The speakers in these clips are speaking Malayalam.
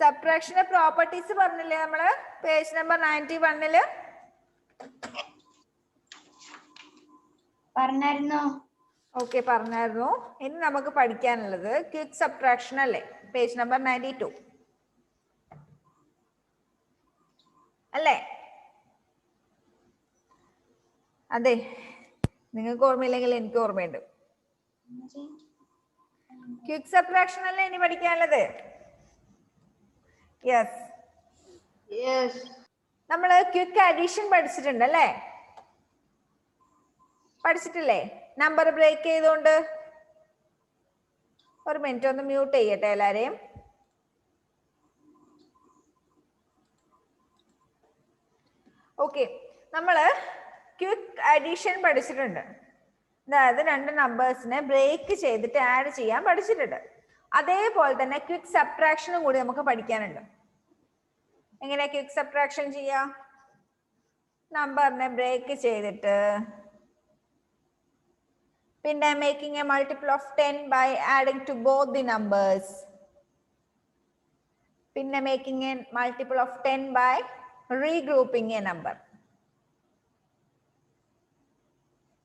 സബ്ട്രാക്ഷന്റെ പ്രോപ്പർട്ടീസ് പറഞ്ഞില്ലേ നമ്മള് പേജ് നമ്പർ 91 പറഞ്ഞായിരുന്നോ? ഓക്കെ പറഞ്ഞായിരുന്നു. ഇനി നമുക്ക് പഠിക്കാനുള്ളത് ക്വിക്ക് സബ്ട്രാക്ഷൻ അല്ലേ, പേജ് നമ്പർ 92 അല്ലേ? അതെ, നിങ്ങൾക്ക് ഓർമ്മയില്ലെങ്കിൽ എനിക്ക് ഓർമ്മയുണ്ട്. ക്വിക്ക് സബ്ട്രാക്ഷൻ അല്ലേ ഇനി പഠിക്കാനുള്ളത്? യെസ്. നമ്മള് ക്വിക്ക് അഡീഷൻ പഠിച്ചിട്ടുണ്ട് അല്ലേ? പഠിച്ചിട്ടില്ലേ? നമ്പർ ബ്രേക്ക് ചെയ്തുകൊണ്ട്. ഒരു മിനിറ്റ് ഒന്ന് മ്യൂട്ട് ചെയ്യട്ടെ എല്ലാരെയും. ഓക്കെ, നമ്മള് ക്വിക്ക് അഡീഷൻ പഠിച്ചിട്ടുണ്ട്. അതായത് രണ്ട് നമ്പേഴ്സിനെ ബ്രേക്ക് ചെയ്തിട്ട് ആഡ് ചെയ്യാൻ പഠിച്ചിട്ടുണ്ട്. അതേപോലെ തന്നെ ക്വിക്ക് സബ്ട്രാക്ഷനും കൂടി നമുക്ക് പഠിക്കാനുണ്ട്. എങ്ങനെയാ ക്വിക്ക് സബ്ട്രാക്ഷൻ ചെയ്യാ? നമ്പറിനെ ബ്രേക്ക് ചെയ്തിട്ട് പിന്നെ making a multiple of 10 by adding to both the numbers. പിന്നെ making a multiple of 10 by regrouping a number.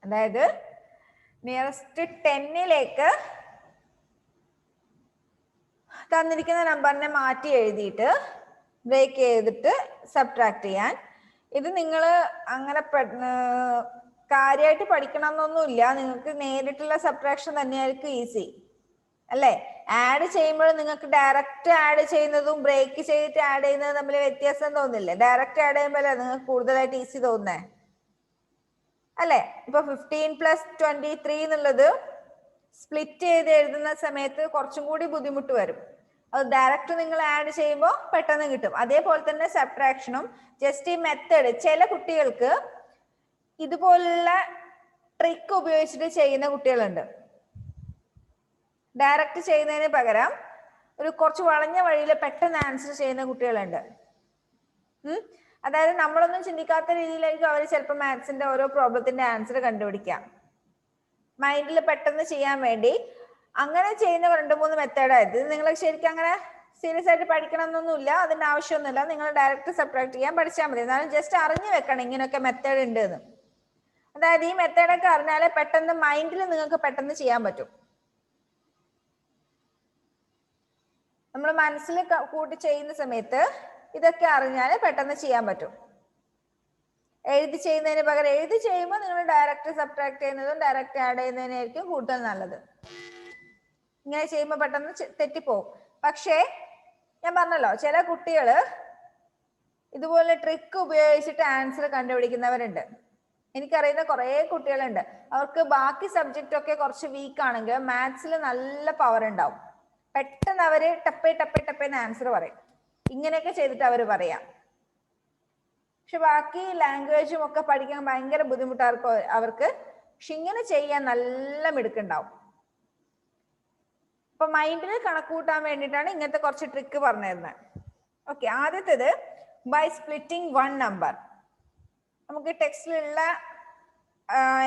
അതായത് നിയറസ്റ്റ് 10ലേക്ക് തന്നിരിക്കുന്ന നമ്പറിനെ മാറ്റി എഴുതിയിട്ട് ബ്രേക്ക് ചെയ്തിട്ട് സബ്ട്രാക്ട് ചെയ്യാൻ. ഇത് നിങ്ങൾ അങ്ങനെ കാര്യമായിട്ട് പഠിക്കണം എന്നൊന്നുമില്ല. നിങ്ങൾക്ക് നേരിട്ടുള്ള സബ്ട്രാക്ഷൻ തന്നെയായിരിക്കും ഈസി അല്ലേ? ആഡ് ചെയ്യുമ്പോൾ നിങ്ങൾക്ക് ഡയറക്റ്റ് ആഡ് ചെയ്യുന്നതും ബ്രേക്ക് ചെയ്തിട്ട് ആഡ് ചെയ്യുന്നതും തമ്മിൽ വ്യത്യാസം തോന്നില്ലേ? ഡയറക്റ്റ് ആഡ് ചെയ്യുമ്പോഴല്ലേ നിങ്ങൾക്ക് കൂടുതലായിട്ട് ഈസി തോന്നുന്നേ അല്ലേ? ഇപ്പൊ 15 + 23 എന്നുള്ളത് സ്പ്ലിറ്റ് ചെയ്ത് എഴുതുന്ന സമയത്ത് കുറച്ചും കൂടി ബുദ്ധിമുട്ട് വരും. അത് ഡയറക്റ്റ് നിങ്ങൾ ആഡ് ചെയ്യുമ്പോൾ പെട്ടെന്ന് കിട്ടും. അതേപോലെ തന്നെ സബ്ട്രാക്ഷനും ജസ്റ്റ് ഈ മെത്തേഡ് ചില കുട്ടികൾക്ക് ഇതുപോലുള്ള ട്രിക്ക് ഉപയോഗിച്ചിട്ട് ചെയ്യുന്ന കുട്ടികളുണ്ട്. ഡയറക്റ്റ് ചെയ്യുന്നതിന് പകരം ഒരു കുറച്ച് വളഞ്ഞ വഴിയിൽ പെട്ടെന്ന് ആൻസർ ചെയ്യുന്ന കുട്ടികളുണ്ട്. അതായത് നമ്മളൊന്നും ചിന്തിക്കാത്ത രീതിയിലായിരിക്കും അവർ ചിലപ്പോൾ മാത്സിന്റെ ഓരോ പ്രോബ്ലത്തിന്റെ ആൻസർ കണ്ടുപിടിക്കാം. മൈൻഡിൽ പെട്ടെന്ന് ചെയ്യാൻ വേണ്ടി അങ്ങനെ ചെയ്യുന്ന 2-3 മെത്തേഡായത്. നിങ്ങൾ ശരിക്കും അങ്ങനെ സീരിയസ് ആയിട്ട് പഠിക്കണം എന്നൊന്നുമില്ല, അതിന്റെ ആവശ്യമൊന്നുമില്ല. നിങ്ങൾ ഡയറക്റ്റ് സബ്ട്രാക്ട് ചെയ്യാൻ പഠിച്ചാൽ മതി. എന്നാലും ജസ്റ്റ് അറിഞ്ഞു വെക്കണം ഇങ്ങനെയൊക്കെ മെത്തേഡ് ഉണ്ട് എന്ന്. അതായത് ഈ മെത്തേഡൊക്കെ അറിഞ്ഞാലേ പെട്ടെന്ന് മൈൻഡിൽ നിങ്ങൾക്ക് പെട്ടെന്ന് ചെയ്യാൻ പറ്റും. നമ്മൾ മനസ്സിൽ കൂട്ടി ചെയ്യുന്ന സമയത്ത് ഇതൊക്കെ അറിഞ്ഞാൽ പെട്ടെന്ന് ചെയ്യാൻ പറ്റും. എഴുതി ചെയ്യുന്നതിന് പകരം എഴുതി ചെയ്യുമ്പോൾ നിങ്ങൾ ഡയറക്റ്റ് സബ്ട്രാക്ട് ചെയ്യുന്നതും ഡയറക്റ്റ് ആഡ് ചെയ്യുന്നതിനായിരിക്കും കൂടുതൽ നല്ലത്. ഇങ്ങനെ ചെയ്യുമ്പോൾ പെട്ടെന്ന് തെറ്റിപ്പോവും. പക്ഷേ ഞാൻ പറഞ്ഞല്ലോ, ചില കുട്ടികള് ഇതുപോലെ ട്രിക്ക് ഉപയോഗിച്ചിട്ട് ആൻസർ കണ്ടുപിടിക്കുന്നവരുണ്ട്. എനിക്കറിയുന്ന കുറേ കുട്ടികളുണ്ട്. അവർക്ക് ബാക്കി സബ്ജക്റ്റ് ഒക്കെ കുറച്ച് വീക്ക് ആണെങ്കിൽ മാത്സിൽ നല്ല പവർ ഉണ്ടാവും. പെട്ടെന്ന് അവര് ടപ്പേ ടപ്പേ ടപ്പേന്ന് ആൻസർ പറയും. ഇങ്ങനെയൊക്കെ ചെയ്തിട്ട് അവർ പറയാം. പക്ഷെ ബാക്കി ലാംഗ്വേജും ഒക്കെ പഠിക്കാൻ ഭയങ്കര ബുദ്ധിമുട്ടായിരിക്കും അവർക്ക്. പക്ഷെ ഇങ്ങനെ ചെയ്യാൻ നല്ല മിടുക്കുണ്ടാവും. അപ്പൊ മൈൻഡിൽ കണക്കൂട്ടാൻ വേണ്ടിയിട്ടാണ് ഇങ്ങനത്തെ കുറച്ച് ട്രിക്ക് പറഞ്ഞു തരുന്നത്. ഓക്കെ, ആദ്യത്തേത് ബൈ സ്പ്ലിറ്റിംഗ് 1 നമ്പർ. നമുക്ക് ടെക്സ്റ്റിലുള്ള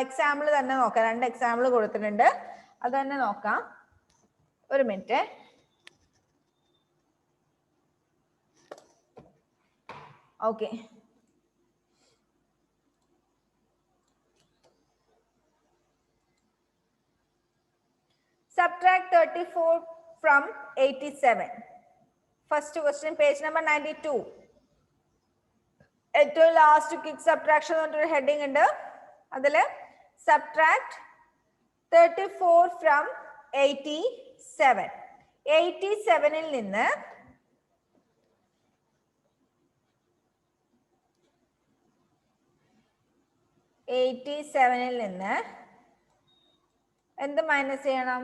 എക്സാമ്പിൾ തന്നെ നോക്കാം. 2 എക്സാമ്പിൾ കൊടുത്തിട്ടുണ്ട്, അത് തന്നെ നോക്കാം. ഒരു minute. Okay, subtract 34 from 87. First question, page number 92. ഏറ്റവും ലാസ്റ്റ് ക്വിക്ക് സബ്ട്രാക്ഷൻ എന്നൊരു ഹെഡിങ് ഉണ്ട്. അതില് subtract 34 from 87. 87ൽ നിന്ന് എന്ത് മൈനസ് ചെയ്യണം?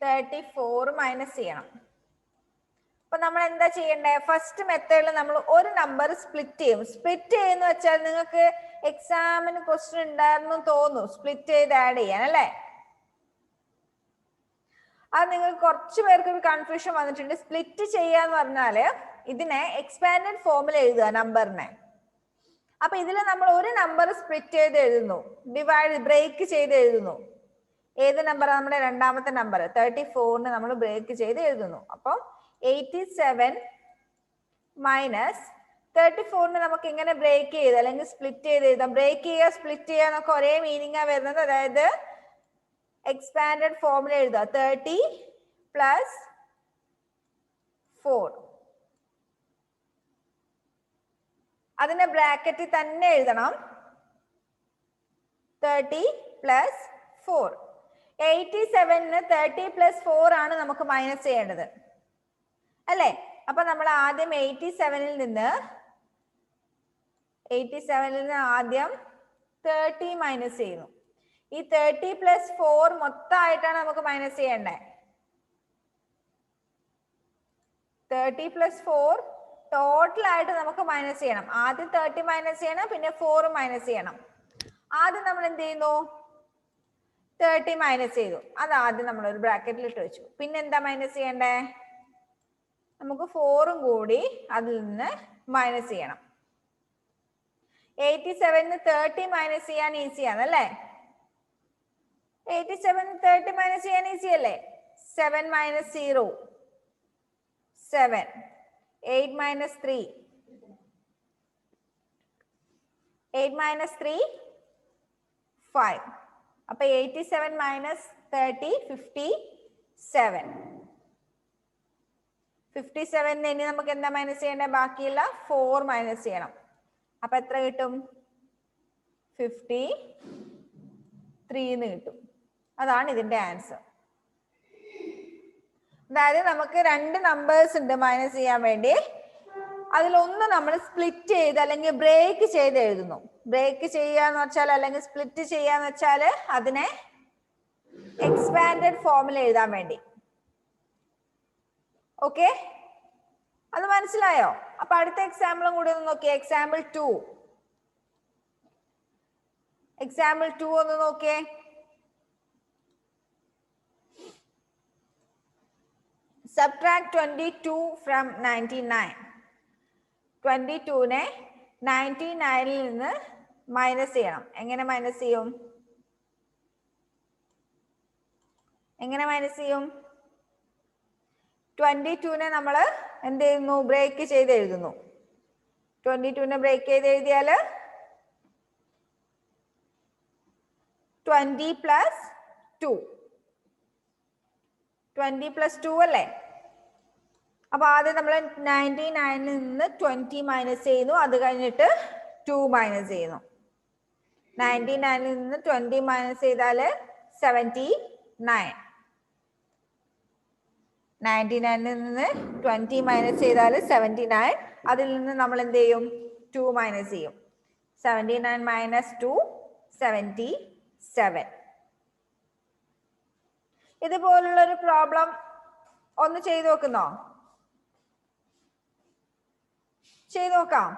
34 മൈനസ് ചെയ്യണം. അപ്പൊ നമ്മൾ എന്താ ചെയ്യണ്ടേ? ഫസ്റ്റ് മെത്തേഡിൽ നമ്മൾ ഒരു നമ്പർ സ്പ്ലിറ്റ് ചെയ്യും. സ്പ്ലിറ്റ് ചെയ്യുന്ന വെച്ചാൽ നിങ്ങൾക്ക് എക്സാമിന് ക്വസ്റ്റ്യൻ ഉണ്ടായിരുന്നു തോന്നുന്നു, സ്പ്ലിറ്റ് ചെയ്ത് ആഡ് ചെയ്യാൻ അല്ലേ? അത് നിങ്ങൾക്ക് കുറച്ച് പേർക്ക് ഒരു കൺഫ്യൂഷൻ വന്നിട്ടുണ്ട്. സ്പ്ലിറ്റ് ചെയ്യാന്ന് പറഞ്ഞാല് ഇതിനെ എക്സ്പാൻഡഡ് ഫോമിൽ എഴുതുക നമ്പറിനെ. അപ്പൊ ഇതിൽ നമ്മൾ ഒരു നമ്പർ സ്പ്ലിറ്റ് ചെയ്ത് എഴുതുന്നു, ബ്രേക്ക് ചെയ്ത് എഴുതുന്നു. ഏത് നമ്പർ? നമ്മുടെ രണ്ടാമത്തെ നമ്പർ 34ന് നമ്മൾ ബ്രേക്ക് ചെയ്ത് എഴുതുന്നു. അപ്പം 87 മൈനസ് 34നെ നമുക്ക് ഇങ്ങനെ ബ്രേക്ക് ചെയ്ത് അല്ലെങ്കിൽ സ്പ്ലിറ്റ് ചെയ്ത് എഴുതാം. ബ്രേക്ക് ചെയ്യുക സ്പ്ലിറ്റ് ചെയ്യുക എന്നൊക്കെ ഒരേ മീനിങ്ങാ വരുന്നത്. അതായത് എക്സ്പാൻഡഡ് ഫോമിൽ എഴുതുക. 30 പ്ലസ് 4 അതിനെ ബ്രാക്കറ്റിൽ തന്നെ എഴുതണം. 30 പ്ലസ് 4. 87ന് 30 പ്ലസ് 4 ആണ് നമുക്ക് മൈനസ് ചെയ്യേണ്ടത് അല്ലേ? അപ്പൊ നമ്മൾ ആദ്യം 87ൽ നിന്ന് ആദ്യം 30 മൈനസ് ചെയ്യുന്നു. ഈ 30 പ്ലസ് 4 മൊത്തമായിട്ടാണ് നമുക്ക് മൈനസ് ചെയ്യേണ്ടത്. 30 പ്ലസ് 4 ടോട്ടൽ ആയിട്ട് നമുക്ക് മൈനസ് ചെയ്യണം. ആദ്യം 30 മൈനസ് ചെയ്യണം, പിന്നെ 4 മൈനസ് ചെയ്യണം. ആദ്യം നമ്മൾ എന്ത് ചെയ്യുന്നു? 30 മൈനസ് ചെയ്തു. അത് ആദ്യം നമ്മൾ ഒരു ബ്രാക്കറ്റിൽ ഇട്ട് വെച്ചു. പിന്നെ എന്താ മൈനസ് ചെയ്യണ്ടേ? നമുക്ക് 4ഉം കൂടി അതിൽ നിന്ന് മൈനസ് ചെയ്യണം. 87ന് 30 മൈനസ് ചെയ്യാൻ ഈസിയാണ് അല്ലേ? 87ന് 30 മൈനസ് ചെയ്യാൻ ഈസി അല്ലേ? 7 മൈനസ് 0 7. 8 minus 3. 8 minus 3 5. അപ്പൊ 87 minus 30 57. 57 ഇനി നമുക്ക് എന്താ മൈനസ് ചെയ്യേണ്ടത്? ബാക്കിയുള്ള 4 മൈനസ് ചെയ്യണം. അപ്പൊ എത്ര കിട്ടും? 53 കിട്ടും. അതാണ് ഇതിന്റെ ആൻസർ. അതായത് നമുക്ക് രണ്ട് നമ്പേഴ്സ് ഉണ്ട് മൈനസ് ചെയ്യാൻ വേണ്ടി. അതിലൊന്ന് നമ്മൾ സ്പ്ലിറ്റ് ചെയ്ത് അല്ലെങ്കിൽ ബ്രേക്ക് ചെയ്ത് എഴുതുന്നു. ബ്രേക്ക് ചെയ്യാന്ന് വെച്ചാൽ അല്ലെങ്കിൽ സ്പ്ലിറ്റ് ചെയ്യാന്ന് വെച്ചാൽ അതിനെ എക്സ്പാൻഡഡ് ഫോമിൽ എഴുതാൻ വേണ്ടി. ഓക്കെ, അത് മനസ്സിലായോ? അപ്പൊ അടുത്ത എക്സാമ്പിളും കൂടി ഒന്ന് നോക്കിയേ. എക്സാമ്പിൾ 2 ഒന്ന് നോക്കിയേ. Subtract 22 from 99. 22നെ 99ൽ നിന്ന് മൈനസ് ചെയ്യണം. എങ്ങനെ മൈനസ് ചെയ്യും? 22നെ നമ്മൾ എന്ത് ചെയ്യുന്നു? ബ്രേക്ക് ചെയ്ത് എഴുതുന്നു. 22നെ ബ്രേക്ക് ചെയ്ത് എഴുതിയാൽ 20 പ്ലസ് 2. 20 പ്ലസ് 2 അല്ലേ? അപ്പൊ ആദ്യം നമ്മൾ 99ൽ നിന്ന് 20 മൈനസ് ചെയ്യുന്നു. അത് കഴിഞ്ഞിട്ട് 2 മൈനസ് ചെയ്യുന്നു. 99ൽ നിന്ന് 20 മൈനസ് ചെയ്താൽ 79. 99ൽ നിന്ന് 20 മൈനസ് ചെയ്താൽ 79. അതിൽ നിന്ന് നമ്മൾ എന്ത് ചെയ്യും? 2 മൈനസ് ചെയ്യും. 79 മൈനസ് 2 77. ഇതുപോലുള്ളൊരു പ്രോബ്ലം ഒന്ന് ചെയ്തു നോക്കുന്നോ? ചെയ്തു നോക്കാം.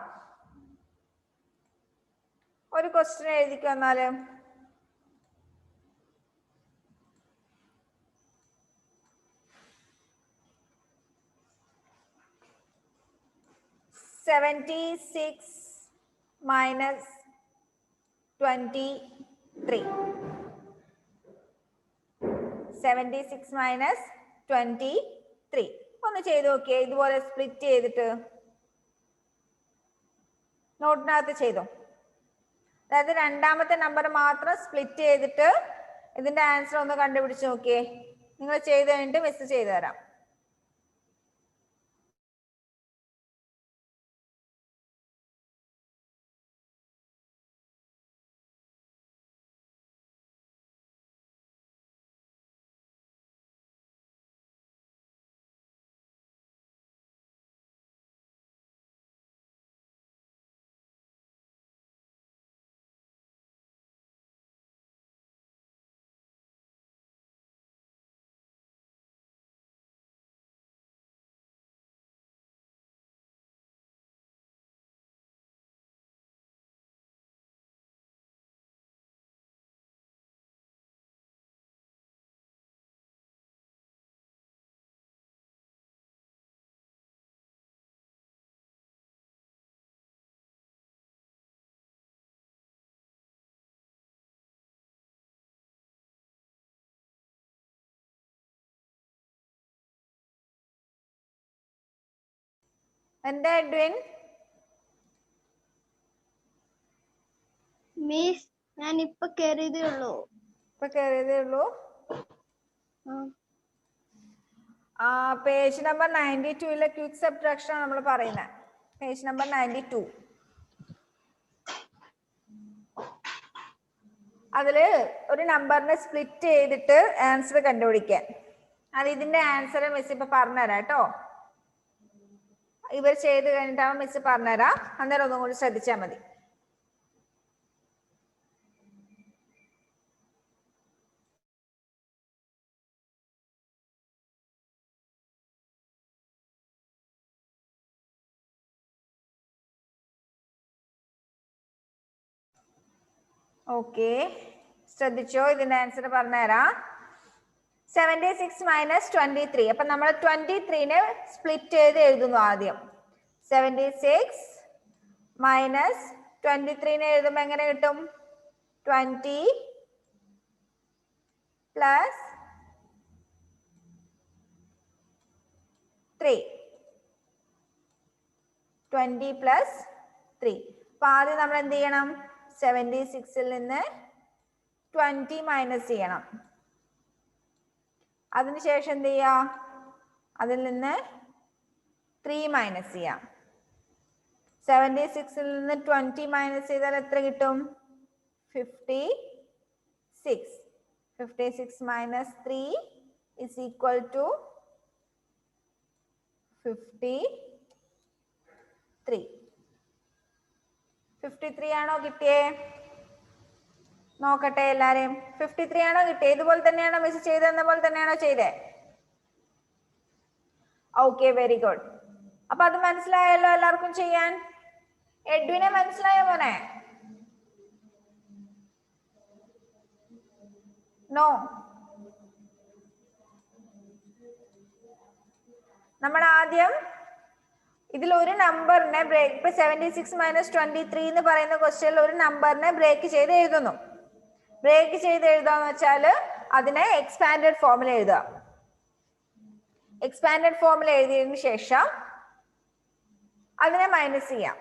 ഒരു ക്വസ്റ്റ്യൻ എഴുതിക്കോ എന്നാല്. -76 minus 23. 76 minus 23. ഒന്ന് ചെയ്ത് നോക്കിയേ. ഇതുപോലെ സ്പ്ലിറ്റ് ചെയ്തിട്ട് നോട്ടിനകത്ത് ചെയ്തോ. അതായത് രണ്ടാമത്തെ നമ്പർ മാത്രം സ്പ്ലിറ്റ് ചെയ്തിട്ട് ഇതിന്റെ ആൻസർ ഒന്ന് കണ്ടുപിടിച്ച് നോക്കിയേ. നിങ്ങൾ ചെയ്ത് കഴിഞ്ഞിട്ട് മിസ് ചെയ്തു തരാം. എന്താ എഡ്വിൻ? മിസ് ഞാൻ ഇപ്പൊ കേറിയതേ ഉള്ളൂ. പേജ് നമ്പർ 92 ക്വിക്ക് സബ്ട്രാക്ഷൻ ആണ് നമ്മൾ പറയുന്നത്. Page number 92. അതില് ഒരു നമ്പറിനെ സ്പ്ലിറ്റ് ചെയ്തിട്ട് ആൻസർ കണ്ടുപിടിക്കാൻ. അത് ഇതിന്റെ ആൻസർ മിസ് ഇപ്പൊ പറഞ്ഞുതരാം കേട്ടോ. ഇവർ ചെയ്ത് കഴിഞ്ഞിട്ടാവും മിസ് പറഞ്ഞുതരാം. അന്നേരം ഒന്നും കൂടി ശ്രദ്ധിച്ചാൽ മതി. ഓക്കെ, ശ്രദ്ധിച്ചോ? ഇതിന്റെ ആൻസർ പറഞ്ഞുതരാം. 76 മൈനസ് 23. അപ്പൊ നമ്മൾ 23നെ സ്പ്ലിറ്റ് ചെയ്ത് എഴുതുന്നു ആദ്യം. 76 മൈനസ് 23നെ എഴുതുമ്പോ എങ്ങനെ കിട്ടും? 20 പ്ലസ് 3. 20 പ്ലസ് 3. അപ്പൊ ആദ്യം നമ്മൾ എന്ത് ചെയ്യണം? 76ൽ നിന്ന് 20 മൈനസ് ചെയ്യണം. അതിനുശേഷം എന്ത് ചെയ്യാം? അതിൽ നിന്ന് 3 മൈനസ് ചെയ്യാം. 76ൽ നിന്ന് 20 മൈനസ് ചെയ്താൽ എത്ര കിട്ടും? 56. 56 മൈനസ് 3 is equal to 53. 53 ആണോ കിട്ടിയേ? നോക്കട്ടെ എല്ലാരെയും. 53 ആണോ കിട്ടിയേ? ഇതുപോലെ തന്നെയാണോ മിസ് ചെയ്തെന്ന പോലെ തന്നെയാണോ ചെയ്തേ? Okay, very good. അപ്പൊ അത് മനസ്സിലായല്ലോ എല്ലാവർക്കും ചെയ്യാൻ? എഡ്വിനെ മനസ്സിലായോ മോനെ? നോ. നമ്മൾ ആദ്യം ഇതിൽ ഒരു നമ്പറിനെ ബ്രേക്ക്, ഇപ്പൊ 76 മൈനസ് 23 എന്ന് പറയുന്ന ക്വസ്റ്റ്യനിൽ ഒരു നമ്പറിനെ ബ്രേക്ക് ചെയ്ത് എഴുതുന്നു. ബ്രേക്ക് ചെയ്ത് എഴുതാന്ന് വെച്ചാല് അതിനെ എക്സ്പാൻഡഡ് ഫോമിൽ എഴുതുക. എക്സ്പാൻഡഡ് ഫോമിൽ എഴുതിയതിനു ശേഷം അതിനെ മൈനസ് ചെയ്യാം.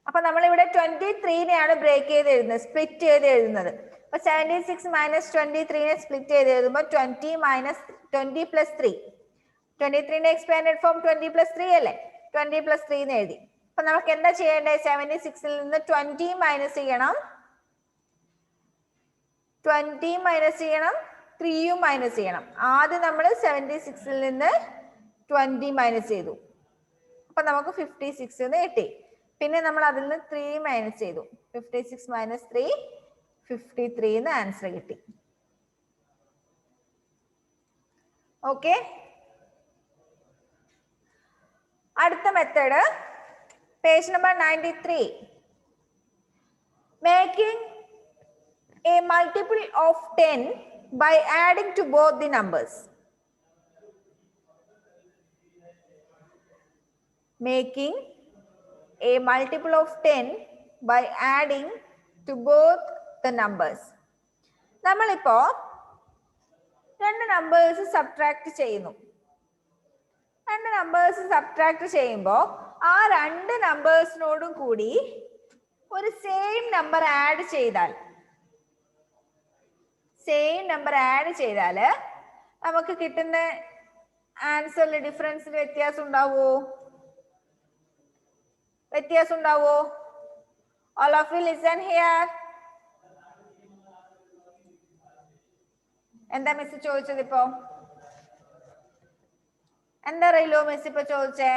അപ്പൊ നമ്മൾ ഇവിടെ 23നെയാണ് ബ്രേക്ക് ചെയ്ത് എഴുതുന്നത്, സ്പ്ലിറ്റ് ചെയ്ത് എഴുതുന്നത്. അപ്പൊ 76 മൈനസ് 23നെ സ്പ്ലിറ്റ് ചെയ്ത് എഴുതുമ്പോൾ 20 മൈനസ് 20 പ്ലസ് 3. 23ന്റെ എക്സ്പാൻഡഡ് ഫോം 20 പ്ലസ് 3 അല്ലേ? 20 പ്ലസ് 3 എന്ന് എഴുതി. അപ്പൊ നമുക്ക് എന്താ ചെയ്യേണ്ടത്? 76ൽ നിന്ന് 20 മൈനസ് ചെയ്യണം, 20 മൈനസ് ചെയ്യണം, 3യും മൈനസ് ചെയ്യണം. ആദ്യം നമ്മൾ 76ൽ നിന്ന് 20 മൈനസ് ചെയ്തു. അപ്പൊ നമുക്ക് 56 എന്ന് കിട്ടി. പിന്നെ നമ്മൾ അതിൽ നിന്ന് 3 മൈനസ് ചെയ്തു. 56 മൈനസ് 3 53 എന്ന് ആൻസർ കിട്ടി. ഓക്കെ, അടുത്ത method page number 93. Making a multiple of 10 by adding to both the numbers. Making a multiple of 10 by adding to both the numbers. നമ്മളിപ്പോ രണ്ട് നമ്പേഴ്സ് സബ്ട്രാക്ട് ചെയ്യുന്നു. രണ്ട് നമ്പേഴ്സ് സബ്ട്രാക്ട് ചെയ്യുമ്പോൾ ആ രണ്ട് നമ്പേഴ്സിനോടും കൂടി ഒരു സെയിം നമ്പർ ആഡ് ചെയ്താൽ, നമുക്ക് കിട്ടുന്ന ആൻസറിൽ ഡിഫറൻസിൽ വ്യത്യാസം ഉണ്ടാവോ? All of you listen here. എന്താ മിസ് ചോദിച്ചത്? ഇപ്പോ എന്താ അറിയില്ലോ മിസ് ഇപ്പൊ ചോദിച്ചേ?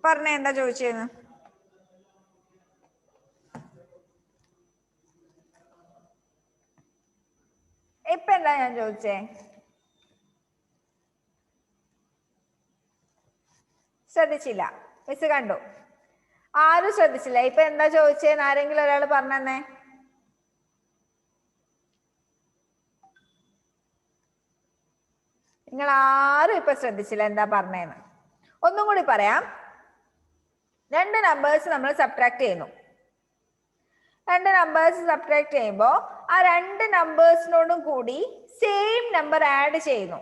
പറഞ്ഞേ, എന്താ ചോദിച്ചേന്ന്? ഇപ്പൊ എന്താ ഞാൻ ചോദിച്ചേ? ശ്രദ്ധിച്ചില്ല? മിസ് കണ്ടു, ആരും ശ്രദ്ധിച്ചില്ല. ഇപ്പൊ എന്താ ചോദിച്ചേന്ന് ആരെങ്കിലും ഒരാൾ പറഞ്ഞേ. നിങ്ങൾ ആരും ഇപ്പൊ ശ്രദ്ധിച്ചില്ല എന്താ പറഞ്ഞേന്ന്. ഒന്നും കൂടി പറയാം. രണ്ട് നമ്പേഴ്സ് നമ്മൾ സബ്ട്രാക്ട് ചെയ്യുന്നു. രണ്ട് നമ്പേഴ്സ് സബ്ട്രാക്ട് ചെയ്യുമ്പോൾ ആ രണ്ട് നമ്പേഴ്സിനോടും കൂടി സെയിം നമ്പർ ആഡ് ചെയ്യുന്നു.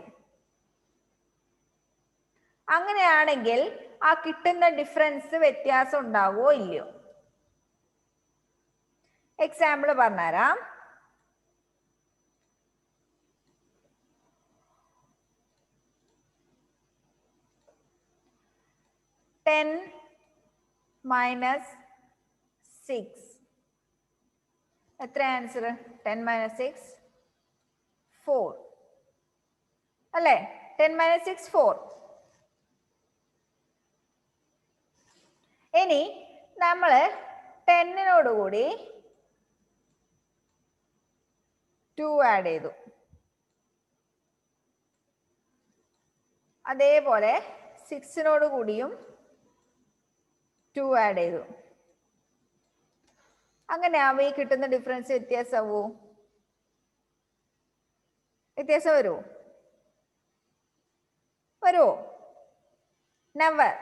അങ്ങനെയാണെങ്കിൽ ആ കിട്ടുന്ന ഡിഫറൻസ് വ്യത്യാസം ഉണ്ടാവുമോ ഇല്ലയോ? എക്സാമ്പിൾ പറഞ്ഞുതരാം. ടെൻ മൈനസ് 6 എത്ര ആൻസർ? 10 മൈനസ് 6 4 അല്ലേ? 10 മൈനസ് 6 4. ഇനി നമ്മള് 10 കൂടി 2 ആഡ് ചെയ്തു. അതേപോലെ 6 കൂടിയും 2 ആഡ് ചെയ്തു. അങ്ങനെ ആവുമ്പോ ഈ കിട്ടുന്ന ഡിഫറൻസ് വ്യത്യാസമാവോ? വ്യത്യാസം വരുമോ? വരുമോ? നെവർ.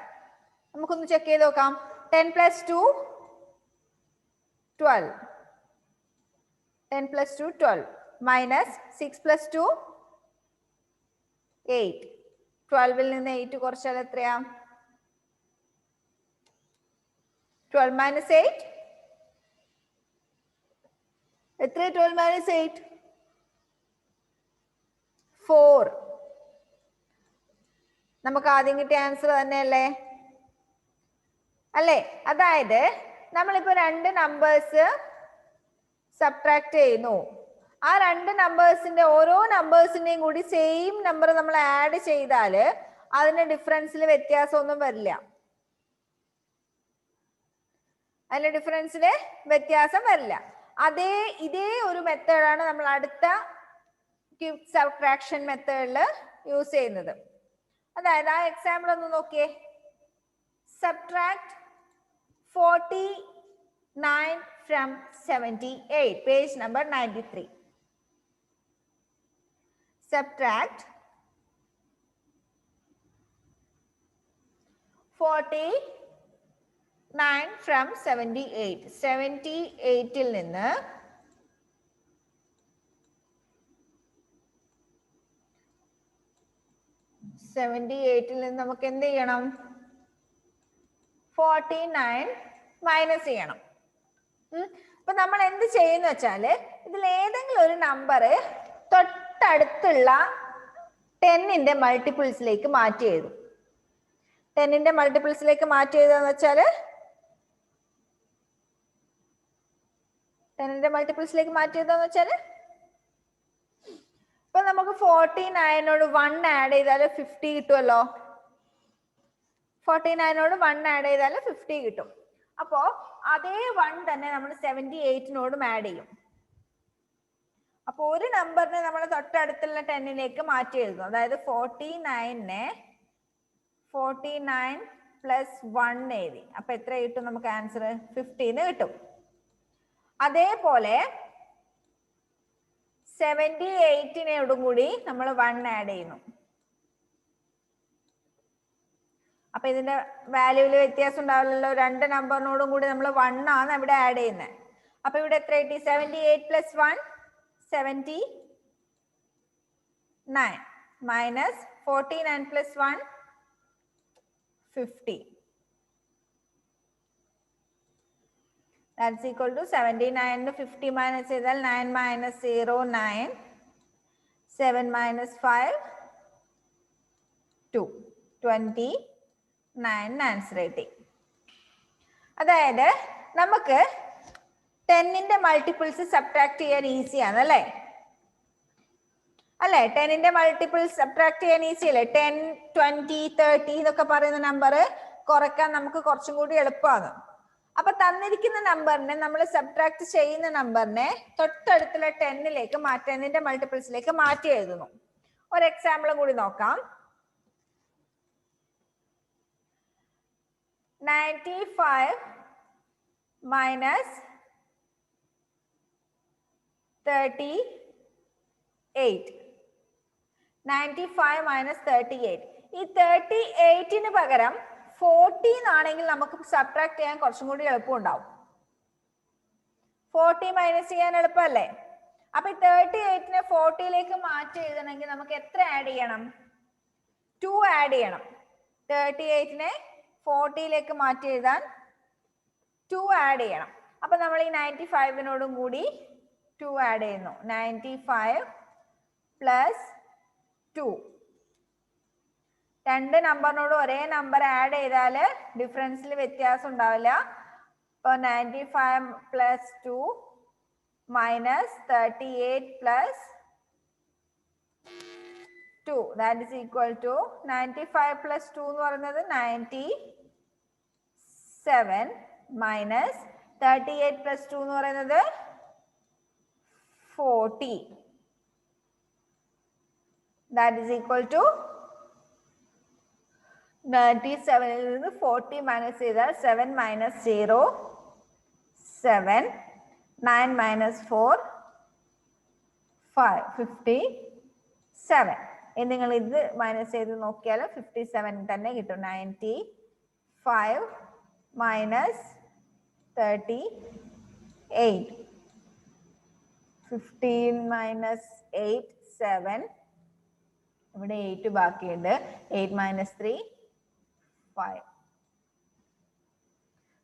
നമുക്കൊന്ന് ചെക്ക് ചെയ്ത് നോക്കാം. 10 പ്ലസ് 2 12. 10 plus 2 12 minus 6 plus 2 8. 12 നിന്ന് 8 കുറച്ചാൽ എത്രയാ? 12 മൈനസ് 8 എത്ര? 12 മൈനസ് 8 4. നമുക്ക് ആദ്യം കിട്ടിയ ആൻസർ തന്നെയല്ലേ? അല്ലേ? അതായത് നമ്മളിപ്പോ രണ്ട് നമ്പേഴ്സ് സബ്ട്രാക്ട് ചെയ്യുന്നു. ആ രണ്ട് നമ്പേഴ്സിന്റെ ഓരോ നമ്പേഴ്സിന്റെയും കൂടി സെയിം നമ്പർ നമ്മൾ ആഡ് ചെയ്താല് അതിന്റെ ഡിഫറൻസിൽ വ്യത്യാസമൊന്നും വരില്ല. അതിന്റെ ഡിഫറൻസില് വ്യത്യാസം വരില്ല. ഇതേ ഒരു മെത്തേഡാണ് നമ്മൾ അടുത്ത ക്യൂബ് സബ്ട്രാക്ഷൻ മെത്തേഡിൽ യൂസ് ചെയ്യുന്നത്. അതായത് ആ എക്സാമ്പിൾ ഒന്ന് നോക്കിയേ. Subtract 49 from 78, page number 93. Subtract 49 from 78. 78-ൽ നിന്ന് 78-ൽ നിന്ന് നമുക്ക് എന്ത് ചെയ്യണം? 49 മൈനസ് ചെയ്യണം. അപ്പൊ നമ്മൾ എന്ത് ചെയ്യുന്ന വെച്ചാല് ഇതിൽ ഏതെങ്കിലും ഒരു നമ്പർ തൊട്ടടുത്തുള്ള 10ന്റെ മൾട്ടിപ്പിൾസിലേക്ക് മാറ്റി എഴുതും. 10ന്റെ മൾട്ടിപ്പിൾസിലേക്ക് മാറ്റി എഴുതാന്ന് വെച്ചാല് 10ന്റെ മൾട്ടിപ്പിൾസിലേക്ക് മാറ്റി എഴുതാന്ന് വെച്ചാല് ഇപ്പൊ നമുക്ക് 49 1 ആഡ് ചെയ്താൽ 50 കിട്ടുമല്ലോ. 49 1 ആഡ് ചെയ്താൽ 50 കിട്ടും. അപ്പോ അതേ 1 തന്നെ നമ്മൾ 78 ആഡ് ചെയ്യും. അപ്പൊ ഒരു നമ്പറിനെ നമ്മൾ തൊട്ടടുത്തുള്ള 10ലേക്ക് മാറ്റി എഴുതും. അതായത് 49നെ 49 പ്ലസ് 1 എഴുതി. അപ്പൊ എത്ര കിട്ടും നമുക്ക് ആൻസർ? 15 കിട്ടും. അതേപോലെ 78-നോടും കൂടി നമ്മൾ 1 ആഡ് ചെയ്യുന്നു. അപ്പൊ ഇതിന്റെ വാല്യൂല് വ്യത്യാസം ഉണ്ടാവില്ലല്ലോ. രണ്ട് നമ്പറിനോടും കൂടി നമ്മൾ 1 ആണ് ഇവിടെ ആഡ് ചെയ്യുന്നത്. അപ്പൊ ഇവിടെ എത്ര കിട്ടി? 78 plus 1 79 minus 49 plus 1 50. That's equal to 79 50 minus ചെയ്താൽ 9 minus 0 9 7 minus 5 2 29 ആൻസർ കിട്ടി. അതായത് നമുക്ക് 10ന്റെ മൾട്ടിപ്പിൾസ് സബ്ട്രാക്ട് ചെയ്യാൻ ഈസിയാണ് അല്ലേ? 10ന്റെ മൾട്ടിപ്പിൾസ് സബ്ട്രാക്ട് ചെയ്യാൻ ഈസി അല്ലേ? 10 20 30 എന്നൊക്കെ പറയുന്ന നമ്പർ കുറയ്ക്കാൻ നമുക്ക് കുറച്ചും കൂടി എളുപ്പമാണ്. അപ്പൊ തന്നിരിക്കുന്ന നമ്പറിനെ നമ്മൾ സബ്ട്രാക്ട് ചെയ്യുന്ന നമ്പറിനെ തൊട്ടടുത്തുള്ള 10ലേക്ക് 10ന്റെ മൾട്ടിപ്പിൾസിലേക്ക് മാറ്റി എഴുതുന്നു. ഒരു എക്സാമ്പിൾ കൂടി നോക്കാം. 95 മൈനസ് 38. 95 മൈനസ് 38. ഈ 38-ന് പകരം 14 ആണെങ്കിൽ നമുക്ക് സബ്ട്രാക്ട് ചെയ്യാൻ കുറച്ചും കൂടി എളുപ്പമുണ്ടാവും. 40 മൈനസ് ചെയ്യാൻ എളുപ്പമല്ലേ? അപ്പൊ ഈ 38-നെ 40-ലേക്ക് മാറ്റി എഴുതണമെങ്കിൽ നമുക്ക് എത്ര ആഡ് ചെയ്യണം? 2 ആഡ് ചെയ്യണം. 38നെ 40യിലേക്ക് മാറ്റി എഴുതാൻ 2 ആഡ് ചെയ്യണം. അപ്പൊ നമ്മൾ ഈ 95നോടും കൂടി 2 ആഡ് ചെയ്യുന്നു. 95 പ്ലസ് 2. രണ്ട് നമ്പറിനോട് ഒരേ നമ്പർ ആഡ് ചെയ്താൽ ഡിഫറൻസിൽ വ്യത്യാസം ഉണ്ടാവില്ല. അപ്പോൾ 95 plus 2 minus 38 plus 2 that is equal to 95 plus 2 എന്ന് പറയുന്നത് 97 മൈനസ് 38 plus 2 എന്ന് പറയുന്നത് 40 that is equal to 97 ൽ നിന്ന് 40 മൈനസ് ചെയ്താൽ 7 മൈനസ് 0 7 9 മൈനസ് 4 5 57. നിങ്ങൾ ഇത് മൈനസ് ചെയ്ത് നോക്കിയാൽ 57 തന്നെ കിട്ടും. 95 മൈനസ് 38 15 മൈനസ് 8 7. ഇവിടെ 8 ബാക്കിയുണ്ട്. 8 മൈനസ് 3 5.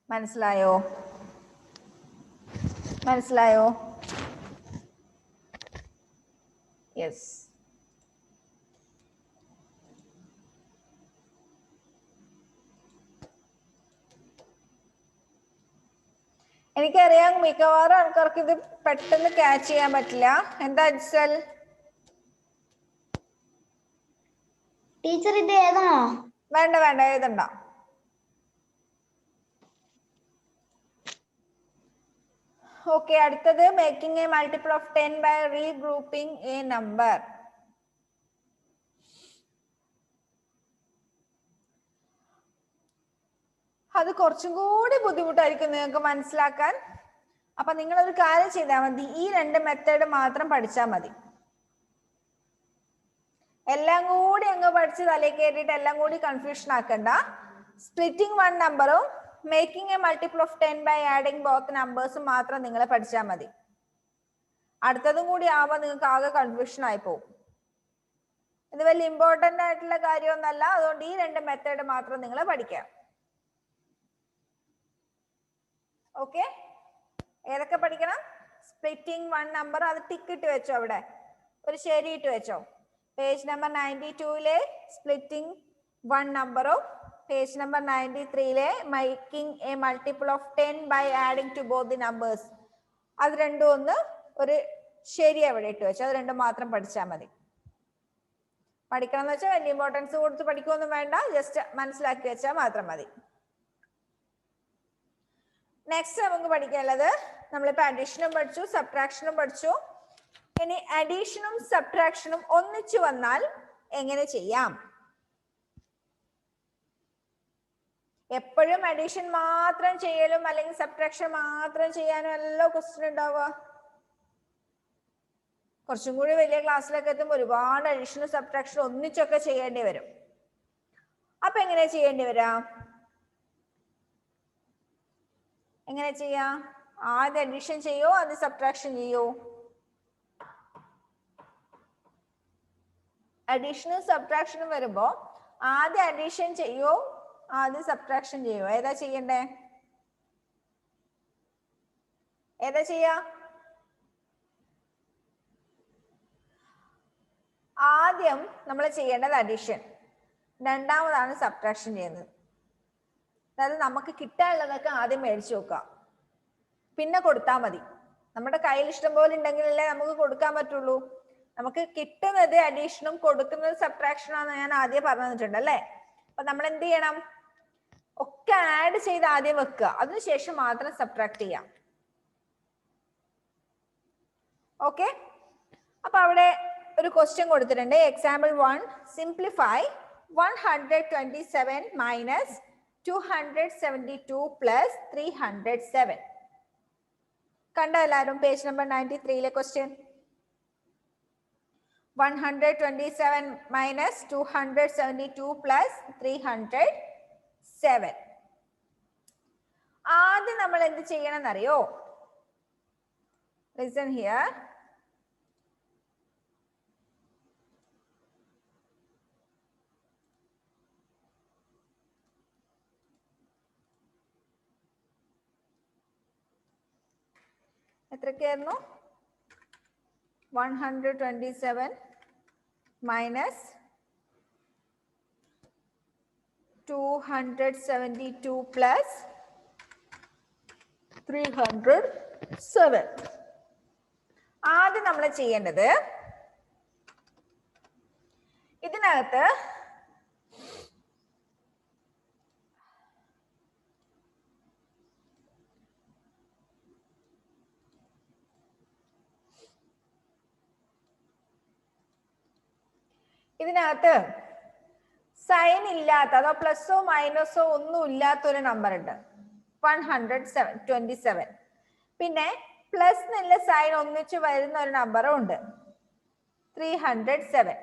മനസ്സിലായോ? മനസ്സിലായോ? യെസ്. എനിക്കറിയാം മിക്കവാറും ആൾക്കാർക്ക് ഇത് പെട്ടെന്ന് ക്യാച്ച് ചെയ്യാൻ പറ്റില്ല. എന്താ അജ്സൽ? ടീച്ചർ ഇത് ഏതാണോ? വേണ്ട വേണ്ട, എഴുതണ്ട. ഓക്കെ, അടുത്തത് making a multiple of 10 by regrouping a number. അത് കുറച്ചും കൂടി ബുദ്ധിമുട്ടായിരിക്കും നിങ്ങൾക്ക് മനസ്സിലാക്കാൻ. അപ്പൊ നിങ്ങൾ ഒരു കാര്യം ചെയ്താൽ മതി, ഈ രണ്ട് മെത്തേഡ് മാത്രം പഠിച്ചാൽ മതി. എല്ലാം കൂടി അങ്ങ് പഠിച്ച് തലയിൽ കയറിയിട്ട് എല്ലാം കൂടി കൺഫ്യൂഷൻ ആക്കണ്ട. സ്പ്ലിറ്റിംഗ് വൺ നമ്പറും making a multiple of 10 by adding both നമ്പേഴ്സും മാത്രം നിങ്ങൾ പഠിച്ചാൽ മതി. അടുത്തതും കൂടി ആവുമ്പോൾ നിങ്ങൾക്ക് ആകെ കൺഫ്യൂഷൻ ആയി പോകും. ഇത് വലിയ ഇമ്പോർട്ടന്റ് ആയിട്ടുള്ള കാര്യമൊന്നല്ല. അതുകൊണ്ട് ഈ രണ്ട് മെത്തേഡ് മാത്രം നിങ്ങൾ പഠിക്കാം. ഓക്കെ, ഏതൊക്കെ പഠിക്കണം? സ്പ്ലിറ്റിംഗ് വൺ നമ്പർ, അത് ടിക്ക് ഇട്ട് വെച്ചോ, അവിടെ ഒരു ശരി ഇട്ട് വെച്ചോ. പേജ് നമ്പർ 92ലെ സ്പ്ലിറ്റിംഗ് വൺ നമ്പറും പേജ് നമ്പർ 93ലെ making a multiple of 10 by adding to both the numbers, അത് രണ്ടും ഒന്ന് ഒരു ശരി അവിടെ ഇട്ട് വെച്ചോ. അത് രണ്ടും മാത്രം പഠിച്ചാൽ മതി. പഠിക്കണം എന്ന് വെച്ചാൽ വലിയ ഇമ്പോർട്ടൻസ് കൊടുത്ത് പഠിക്കുകയൊന്നും വേണ്ട, ജസ്റ്റ് മനസ്സിലാക്കി വെച്ചാൽ മാത്രം മതി. നെക്സ്റ്റ് നമുക്ക് പഠിക്കാനുള്ളത്, നമ്മളിപ്പോ അഡീഷനും പഠിച്ചു, സബ്ട്രാക്ഷനും പഠിച്ചു. ഇനി അഡീഷനും സബ്ട്രാക്ഷനും ഒന്നിച്ചു വന്നാൽ എങ്ങനെ ചെയ്യാം? എപ്പോഴും അഡീഷൻ മാത്രം ചെയ്യലും അല്ലെങ്കിൽ സബ്ട്രാക്ഷൻ മാത്രം ചെയ്യാനും അല്ല ക്വസ്റ്റ്യൻ ഉണ്ടാവുക. കുറച്ചും കൂടി വലിയ ക്ലാസ്സിലൊക്കെ എത്തുമ്പോൾ ഒരുപാട് അഡീഷനും സബ്ട്രാക്ഷനും ഒന്നിച്ചൊക്കെ ചെയ്യേണ്ടി വരും. അപ്പൊ എങ്ങനെ ചെയ്യേണ്ടി വരാം? എങ്ങനെ ചെയ്യാം? ആദ്യം അഡീഷൻ ചെയ്യോ ആദ്യം സബ്ട്രാക്ഷൻ ചെയ്യോ? അഡീഷനും സബ്ട്രാക്ഷനും വരുമ്പോ ആദ്യം അഡീഷൻ ചെയ്യോ ആദ്യം സബ്ട്രാക്ഷൻ ചെയ്യോ? ഏതാ ചെയ്യണ്ടേ? ഏതാ ചെയ്യാ? ആദ്യം നമ്മൾ ചെയ്യേണ്ടത് അഡീഷൻ, രണ്ടാമതാണ് സബ്ട്രാക്ഷൻ ചെയ്യുന്നത്. അതായത് നമുക്ക് കിട്ടാനുള്ളതൊക്കെ ആദ്യം മേടിച്ചു വെക്കുക, പിന്നെ കൊടുത്താൽ മതി. നമ്മുടെ കയ്യിൽ ഇഷ്ടം പോലെ ഉണ്ടെങ്കിലല്ലേ നമുക്ക് കൊടുക്കാൻ പറ്റുള്ളൂ. നമുക്ക് കിട്ടുന്നത് അഡീഷനും കൊടുക്കുന്നത് സബ്ട്രാക്ഷനും ആണെന്ന് ഞാൻ ആദ്യം പറഞ്ഞു തന്നിട്ടുണ്ട് അല്ലേ. അപ്പൊ നമ്മൾ എന്ത് ചെയ്യണം? ഒക്കെ ആഡ് ചെയ്ത് ആദ്യം വെക്കുക, അതിനുശേഷം മാത്രം സബ്ട്രാക്ട് ചെയ്യാം. ഓക്കെ, അപ്പൊ അവിടെ ഒരു ക്വസ്റ്റ്യൻ കൊടുത്തിട്ടുണ്ട്. Example 1, simplify 127 minus 272 plus 307. കണ്ടോ എല്ലാവരും? പേജ് നമ്പർ 93ലെ ക്വസ്റ്റ്യൻ. 127 minus 272 plus 307. ആദ്യം നമ്മൾ എന്ത് ചെയ്യണം എന്നറിയോ? Listen here. എത്രയൊക്കെയായിരുന്നു? 127 മൈനസ് 272 പ്ലസ് 307. ആദ്യം നമ്മൾ ചെയ്യേണ്ടത് ഇതിനകത്ത് സൈൻ ഇല്ലാത്ത അതോ പ്ലസോ മൈനസോ ഒന്നും ഇല്ലാത്തൊരു നമ്പർ ഉണ്ട് 127. പിന്നെ പ്ലസ് എന്നുള്ള സൈൻ ഒന്നിച്ച് വരുന്ന ഒരു നമ്പറും ഉണ്ട് 307.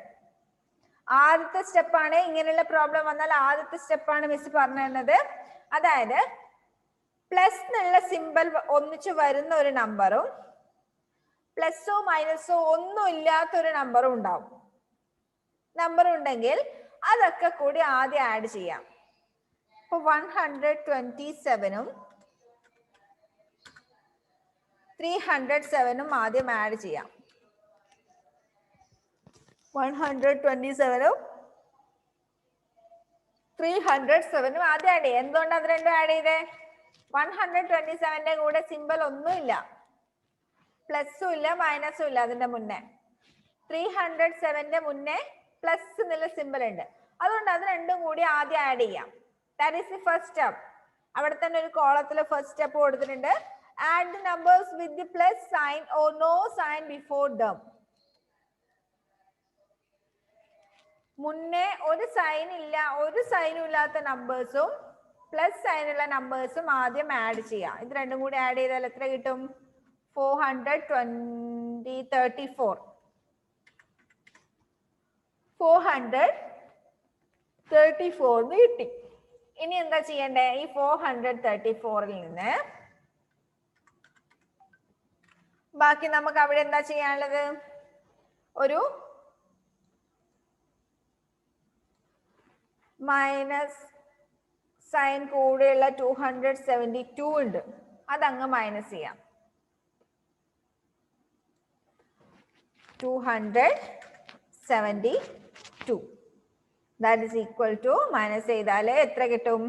ആദ്യത്തെ സ്റ്റെപ്പാണ്. ഇങ്ങനെയുള്ള പ്രോബ്ലം വന്നാൽ ആദ്യത്തെ സ്റ്റെപ്പാണ് മിസ് പറഞ്ഞു തന്നത്. അതായത് പ്ലസ് എന്നുള്ള സിമ്പിൾ ഒന്നിച്ച് വരുന്ന ഒരു നമ്പറും പ്ലസോ മൈനസോ ഒന്നും ഇല്ലാത്തൊരു നമ്പറും ഉണ്ടാവും. നമ്പർ ഉണ്ടെങ്കിൽ അതൊക്കെ കൂടി ആദ്യം ആഡ് ചെയ്യാം. ഇപ്പൊ 127ഉം 307ഉം ആദ്യം ആഡ് ചെയ്യാം. 127ഉം 307ഉം ആദ്യം ആഡ് ചെയ്യാം. എന്തുകൊണ്ട് അത് രണ്ടും ആഡ് ചെയ്തേ? 127ന്റെ കൂടെ സിമ്പിൾ ഒന്നും ഇല്ല, പ്ലസും ഇല്ല മൈനസും ഇല്ല. അതിന്റെ മുന്നേ 307ന്റെ മുന്നേ പ്ലസ് എന്നുള്ള സിമ്പിൾ ഉണ്ട്. അതുകൊണ്ട് അത് രണ്ടും കൂടി ആദ്യം ആഡ് ചെയ്യാം. That is the first step. അവിടെ തന്നെ ഒരു കോളത്തിൽ ഫസ്റ്റ് സ്റ്റെപ്പ് കൊടുത്തിട്ടുണ്ട്. Add the numbers with the plus sign or no sign before them. മുന്നേ ഒരു സൈനും ഇല്ലാത്ത നമ്പേഴ്സും പ്ലസ് സൈനുള്ള നമ്പേഴ്സും ആദ്യം ആഡ് ചെയ്യാം. ഇത് രണ്ടും കൂടി ആഡ് ചെയ്താൽ എത്ര കിട്ടും? 434 കിട്ടി. ഇനി എന്താ ചെയ്യണ്ടേ? ഈ 434ൽ നിന്ന് ബാക്കി നമുക്ക് അവിടെ എന്താ ചെയ്യാനുള്ളത്? ഒരു മൈനസ് സൈൻ കൂടെയുള്ള 272 ഉണ്ട്. അതങ്ങ് മൈനസ് ചെയ്യാം. 272 that is equal to minus ചെയ്താൽ എത്ര കിട്ടും?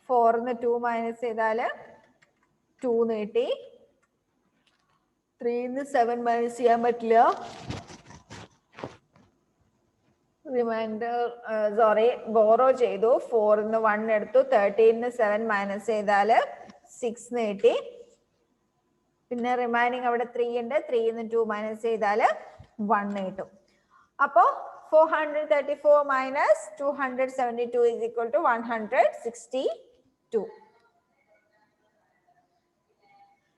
4ന്ന് 2 മൈനസ് ചെയ്താൽ 2 കിട്ടി. 3ന്ന് 7 മൈനസ് ചെയ്യാൻ പറ്റില്ല. റിമൈൻഡർ ബോറോ ചെയ്തു. 4ന്ന് 1 എടുത്തു. 13ന്ന് 7 മൈനസ് ചെയ്താൽ 6 കിട്ടി. പിന്നെ റിമൈനിങ് അവിടെ 3 ഉണ്ട്. 3ന്ന് 2 മൈനസ് ചെയ്താൽ 1 കിട്ടും. അപ്പോ 434 മൈനസ് 272 ഈസ് ഈക്വൽ ടു 162.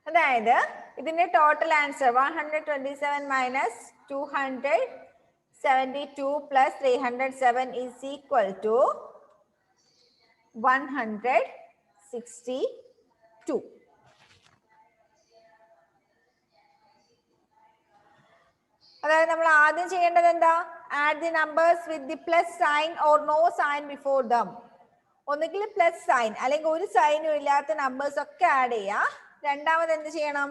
അതായത് ഇതിന്റെ total answer 127 minus 272 plus 307 is equal to 162. അതായത് നമ്മൾ ആദ്യം ചെയ്യേണ്ടത് എന്താ? Add the numbers with the plus sign or no sign before them. ഒന്നുകിൽ പ്ലസ് സൈൻ അല്ലെങ്കിൽ ഒരു സൈനും ഇല്ലാത്ത നമ്പേഴ്സ് ഒക്കെ ആഡ് ചെയ്യാം. രണ്ടാമത് എന്ത് ചെയ്യണം?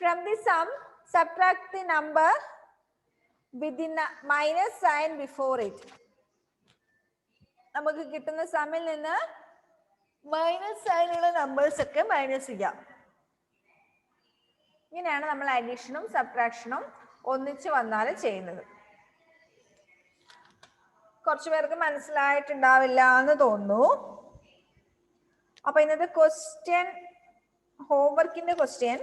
From the sum subtract the number with the minus sign before it. നമുക്ക് കിട്ടുന്ന സമ്മിൽ നിന്ന് മൈനസ് സൈനുള്ള നമ്പേഴ്സ് ഒക്കെ മൈനസ് ചെയ്യാം. ഇങ്ങനെയാണ് നമ്മൾ അഡീഷനും സബ്ട്രാക്ഷനും ഒന്നിച്ച് വന്നാൽ ചെയ്യുന്നത്. കുറച്ചു പേർക്ക് മനസ്സിലായിട്ടുണ്ടാവില്ല എന്ന് തോന്നുന്നു. അപ്പൊ ഇന്നത്തെ ക്വസ്റ്റ്യൻ, ഹോംവർക്കിന്റെ question,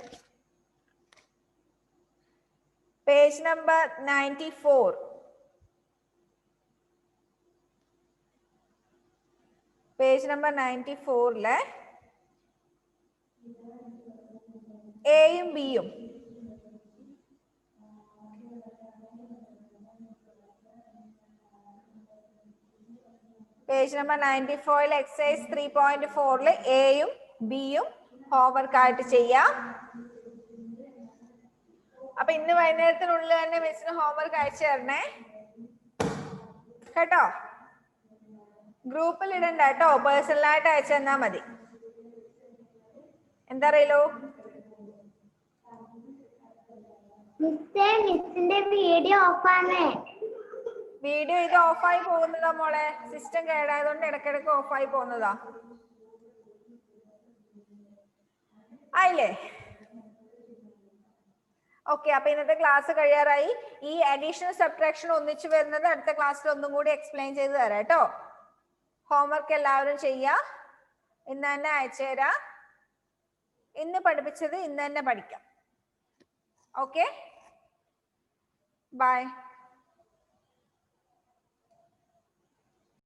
page number 94. Page number 94-ലെ എയും ബിയും പേജ് നമ്പർ 94-ലെ എക്സസൈസ് 3.4-ലെ എയും ബിയും ഹോംവർക്ക് ആയിട്ട് ചെയ്യാം. അപ്പൊ ഇന്ന് വൈകുന്നേരത്തിനുള്ളിൽ തന്നെ മിസ്സിന് ഹോംവർക്ക് അയച്ചു തരണേ കേട്ടോ. ഗ്രൂപ്പിൽ ഇടണ്ട കേട്ടോ, പേഴ്സണലായിട്ട് അയച്ചു തന്നാ മതി. എന്താ അറിയലോ? മിസ്സിന്റെ വീഡിയോ ഓഫാണ്. വീഡിയോ ഇത് ഓഫായി പോകുന്നതാ മോളെ. സിസ്റ്റം കേടായതുകൊണ്ട് ഇടയ്ക്കിടയ്ക്ക് ഓഫായി പോകുന്നതാ. ആയില്ലേ? ഓക്കെ, അപ്പൊ ഇന്നത്തെ ക്ലാസ് കഴിയാറായി. ഈ അഡീഷണൽ സബ്ട്രാക്ഷൻ ഒന്നിച്ചു വരുന്നത് അടുത്ത ക്ലാസ്സിൽ ഒന്നും കൂടി എക്സ്പ്ലെയിൻ ചെയ്ത് തരാം കേട്ടോ. ഹോംവർക്ക് എല്ലാവരും ചെയ്യാ. ഇന്ന് തന്നെ അയച്ചുതരാം. ഇന്ന് പഠിപ്പിച്ചത് ഇന്ന് തന്നെ പഠിക്കാം. Okay, by.